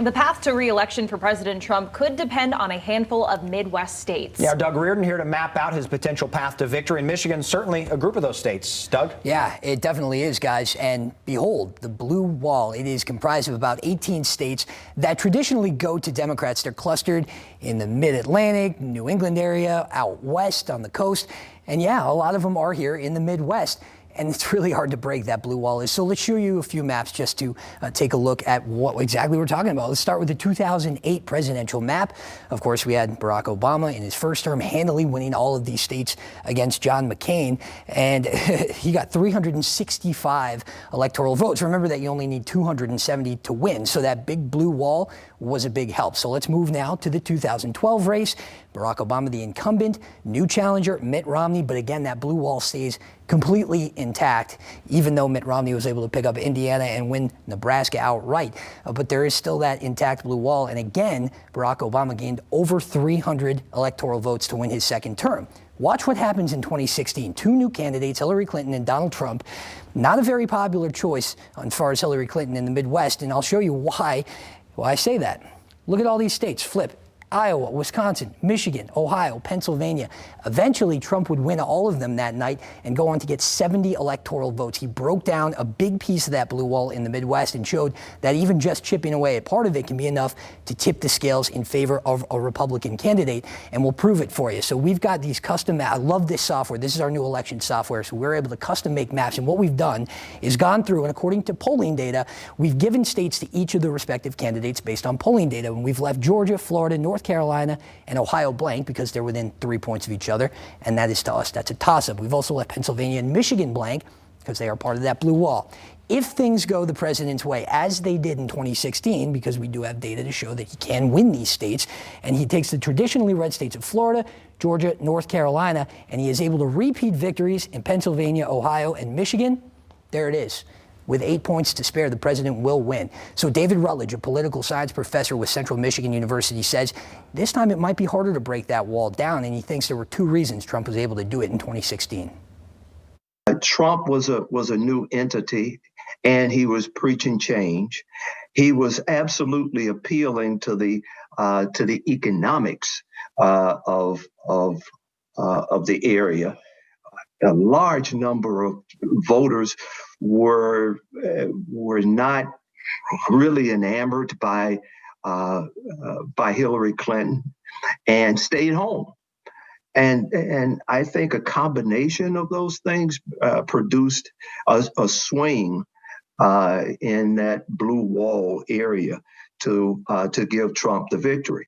The path to re-election for President Trump could depend on a handful of Midwest states. Yeah, Doug Reardon here to map out his potential path to victory. In Michigan, certainly a group of those states. Doug? Yeah, it definitely is, guys. And behold, the blue wall. It is comprised of about 18 states that traditionally go to Democrats. They're clustered in the mid-Atlantic, New England area, out west on the coast. And yeah, a lot of them are here in the Midwest. And it's really hard to break that blue wall is. So let's show you a few maps just to take a look at what exactly we're talking about. Let's start with the 2008 presidential map. Of course, we had Barack Obama in his first term handily winning all of these states against John McCain. And he got 365 electoral votes. Remember that you only need 270 to win. So that big blue wall was a big help. So let's move now to the 2012 race. Barack Obama, the incumbent, new challenger, Mitt Romney. But again, that blue wall stays completely intact, even though Mitt Romney was able to pick up Indiana and win Nebraska outright. But there is still that intact blue wall. And again, Barack Obama gained over 300 electoral votes to win his second term. Watch what happens in 2016. Two new candidates, Hillary Clinton and Donald Trump. Not a very popular choice as far as Hillary Clinton in the Midwest. And I'll show you why I say that. Look at all these states. Flip. Iowa, Wisconsin, Michigan, Ohio, Pennsylvania. Eventually, Trump would win all of them that night and go on to get 70 electoral votes. He broke down a big piece of that blue wall in the Midwest and showed that even just chipping away at part of it can be enough to tip the scales in favor of a Republican candidate, and we'll prove it for you. So we've got these custom maps. I love this software. This is our new election software, so we're able to custom make maps, and what we've done is gone through, and according to polling data, we've given states to each of the respective candidates based on polling data, and we've left Georgia, Florida, North Carolina, and Ohio blank because they're within 3 points of each other, and that is to us, that's a toss-up. We've also left Pennsylvania and Michigan blank because they are part of that blue wall. If things go the president's way, as they did in 2016, because we do have data to show that he can win these states, and he takes the traditionally red states of Florida, Georgia, North Carolina, and he is able to repeat victories in Pennsylvania, Ohio, and Michigan, there it is. With 8 points to spare, the president will win. So David Rutledge, a political science professor with Central Michigan University, says this time it might be harder to break that wall down, and he thinks there were two reasons Trump was able to do it in 2016. Trump was a new entity, and he was preaching change. He was absolutely appealing to the economics of the area. A large number of voters were not really enamored by Hillary Clinton and stayed home. And I think a combination of those things produced a swing in that blue wall area to give Trump the victory.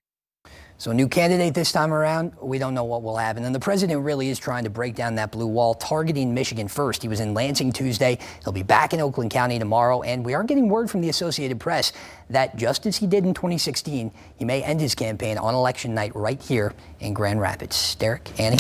So a new candidate this time around, we don't know what will happen. And the president really is trying to break down that blue wall, targeting Michigan first. He was in Lansing Tuesday. He'll be back in Oakland County tomorrow. And we are getting word from the Associated Press that just as he did in 2016, he may end his campaign on election night right here in Grand Rapids. Derek, Annie?